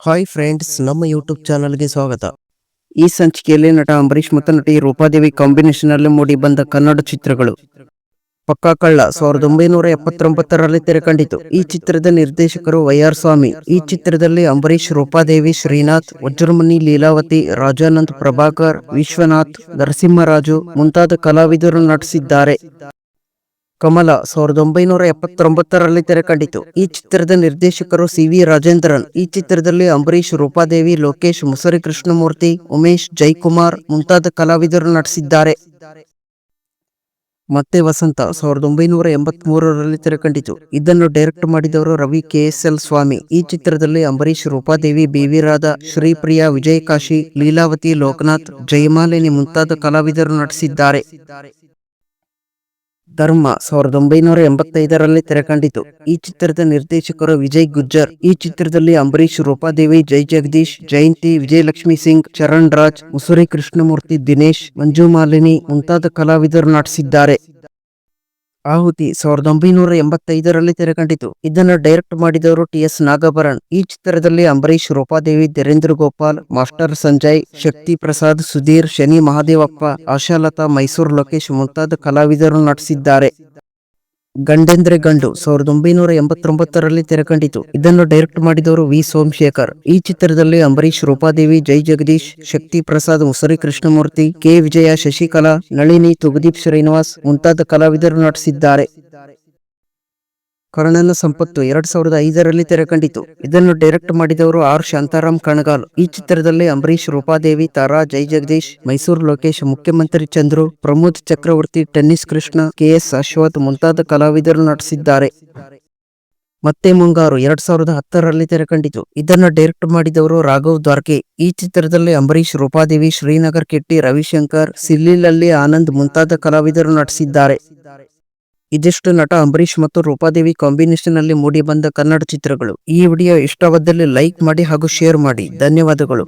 Hi friends, ನಮ್ಮ YouTube ಚಾನಲ್ಗೆ ಸ್ವಾಗತ. ಈ ಸಂಚಿಕೆಯಲ್ಲಿ ನಟ ಅಂಬರೀಷ್ ಮತ್ತು ನಟಿ ರೂಪಾದೇವಿ ಕಾಂಬಿನೇಷನ್ ನಲ್ಲಿ ಮೂಡಿ ಬಂದ ಕನ್ನಡ ಚಿತ್ರಗಳು. ಪಕ್ಕಾ ಕಳ್ಳ 1979ರಲ್ಲಿ ತೆರೆ ಕಂಡಿತು. ಈ ಚಿತ್ರದ ನಿರ್ದೇಶಕರು ವೈ.ಆರ್. ಸ್ವಾಮಿ. ಈ ಚಿತ್ರದಲ್ಲಿ ಅಂಬರೀಷ್, ರೂಪಾದೇವಿ, ಶ್ರೀನಾಥ್, ವಜ್ರಮುನಿ, ಲೀಲಾವತಿ, ರಾಜಾನಂದ್, ಪ್ರಭಾಕರ್, ವಿಶ್ವನಾಥ್, ನರಸಿಂಹರಾಜು ಮುಂತಾದ ಕಲಾವಿದರು ನಟಿಸಿದ್ದಾರೆ. ಕಮಲ 1979ರಲ್ಲಿ ತೆರೆ ಕಂಡಿತು. ಈ ಚಿತ್ರದ ನಿರ್ದೇಶಕರು ಸಿ.ವಿ. ರಾಜೇಂದ್ರನ್. ಈ ಚಿತ್ರದಲ್ಲಿ ಅಂಬರೀಷ್, ರೂಪಾದೇವಿ, ಲೋಕೇಶ್, ಮುಸರಿ ಕೃಷ್ಣಮೂರ್ತಿ, ಉಮೇಶ್, ಜೈಕುಮಾರ್ ಮುಂತಾದ ಕಲಾವಿದರು ನಟಿಸಿದ್ದಾರೆ. ಮತ್ತೆ ವಸಂತ 1983ರಲ್ಲಿ ತೆರೆ ಕಂಡಿತು. ಇದನ್ನು ಡೈರೆಕ್ಟ್ ಮಾಡಿದವರು ರವಿ ಕೆ.ಎಸ್.ಎಲ್. ಸ್ವಾಮಿ. ಈ ಚಿತ್ರದಲ್ಲಿ ಅಂಬರೀಷ್, ರೂಪಾದೇವಿ, ಬಿ.ವಿ. ರಾಧಾ, ಶ್ರೀಪ್ರಿಯಾ, ವಿಜಯಕಾಶಿ, ಲೀಲಾವತಿ, ಲೋಕನಾಥ್, ಜಯಮಾಲಿನಿ ಮುಂತಾದ ಕಲಾವಿದರು ನಟಿಸಿದ್ದಾರೆ. ಧರ್ಮ 1985ರಲ್ಲಿ ತೆರೆ ಕಂಡಿತು. ಈ ಚಿತ್ರದ ನಿರ್ದೇಶಕರು ವಿಜಯ್ ಗುಜ್ಜರ್. ಈ ಚಿತ್ರದಲ್ಲಿ ಅಂಬರೀಷ್, ರೂಪಾದೇವಿ, ಜೈ ಜಗದೀಶ್, ಜಯಂತಿ, ವಿಜಯಲಕ್ಷ್ಮಿ ಸಿಂಗ್, ಚರಣ್ ರಾಜ್, ಮುಸುರಿ ಕೃಷ್ಣಮೂರ್ತಿ, ದಿನೇಶ್, ಮಂಜು ಮಾಲಿನಿ ಮುಂತಾದ ಕಲಾವಿದರು ನಟಿಸಿದ್ದಾರೆ. ಆಹುತಿ 1985ರಲ್ಲಿ ತೆರೆ ಕಂಡಿತು. ಇದನ್ನು ಡೈರೆಕ್ಟ್ ಮಾಡಿದವರು ಟಿ.ಎಸ್. ನಾಗಭರಣ್. ಈ ಚಿತ್ರದಲ್ಲಿ ಅಂಬರೀಷ್, ರೂಪಾದೇವಿ, ಧೀರೇಂದ್ರ ಗೋಪಾಲ್, ಮಾಸ್ಟರ್ ಸಂಜಯ್, ಶಕ್ತಿ ಪ್ರಸಾದ್, ಸುಧೀರ್, ಶನಿ ಮಹಾದೇವಪ್ಪ, ಆಶಾಲತಾ, ಮೈಸೂರು ಲೋಕೇಶ್ ಮುಂತಾದ ಕಲಾವಿದರು ನಟಿಸಿದ್ದಾರೆ. ಗಂಡೆಂದ್ರೆ ಗಂಡು 1989ರಲ್ಲಿ ತೆರೆ ಕಂಡಿತು. ಇದನ್ನು ಡೈರೆಕ್ಟ್ ಮಾಡಿದವರು ವಿ. ಸೋಮಶೇಖರ್. ಈ ಚಿತ್ರದಲ್ಲಿ ಅಂಬರೀಷ್, ರೂಪಾದೇವಿ, ಜೈ ಜಗದೀಶ್, ಶಕ್ತಿ ಪ್ರಸಾದ್, ಮುಸರಿ ಕೃಷ್ಣಮೂರ್ತಿ, ಕೆ. ವಿಜಯ, ಶಶಿಕಲಾ, ನಳಿನಿ, ತುಗದೀಪ್ ಶ್ರೀನಿವಾಸ್ ಮುಂತಾದ ಕಲಾವಿದರು ನಟಿಸಿದ್ದಾರೆ. ಕರ್ಣನ ಸಂಪತ್ತು 2005ರಲ್ಲಿ ತೆರೆ ಕಂಡಿತು. ಇದನ್ನು ಡೈರೆಕ್ಟ್ ಮಾಡಿದವರು ಆರ್. ಶಾಂತಾರಾಮ್ ಕಣಗಾಲ್. ಈ ಚಿತ್ರದಲ್ಲಿ ಅಂಬರೀಷ್, ರೂಪಾದೇವಿ, ತಾರಾ, ಜೈ ಜಗದೀಶ್, ಮೈಸೂರು ಲೋಕೇಶ್, ಮುಖ್ಯಮಂತ್ರಿ ಚಂದ್ರು, ಪ್ರಮೋದ್ ಚಕ್ರವರ್ತಿ, ಟೆನ್ನಿಸ್ ಕೃಷ್ಣ, ಕೆ.ಎಸ್. ಅಶ್ವಥ್ ಮುಂತಾದ ಕಲಾವಿದರು ನಟಿಸಿದ್ದಾರೆ. ಮತ್ತೆ ಮುಂಗಾರು 2010ರಲ್ಲಿ ತೆರೆ ಕಂಡಿತು. ಇದನ್ನು ಡೈರೆಕ್ಟ್ ಮಾಡಿದವರು ರಾಘವ್ ದ್ವಾರ್ಕೆ. ಈ ಚಿತ್ರದಲ್ಲಿ ಅಂಬರೀಷ್, ರೂಪಾದೇವಿ, ಶ್ರೀನಗರ್ ಕಿಟ್ಟಿ, ರವಿಶಂಕರ್, ಸಿಲ್ಲಿಲಲ್ಲಿ ಆನಂದ್ ಮುಂತಾದ ಕಲಾವಿದರು ನಟಿಸಿದ್ದಾರೆ. ಇದಿಷ್ಟು ನಟ ಅಂಬರೀಷ್ ಮತ್ತು ರೂಪಾದೇವಿ ಕಾಂಬಿನೇಷನ್ ನಲ್ಲಿ ಮೂಡಿ ಬಂದ ಕನ್ನಡ ಚಿತ್ರಗಳು. ಈ ವಿಡಿಯೋ ಇಷ್ಟವಾದಲ್ಲಿ ಲೈಕ್ ಮಾಡಿ ಹಾಗೂ ಶೇರ್ ಮಾಡಿ. ಧನ್ಯವಾದಗಳು.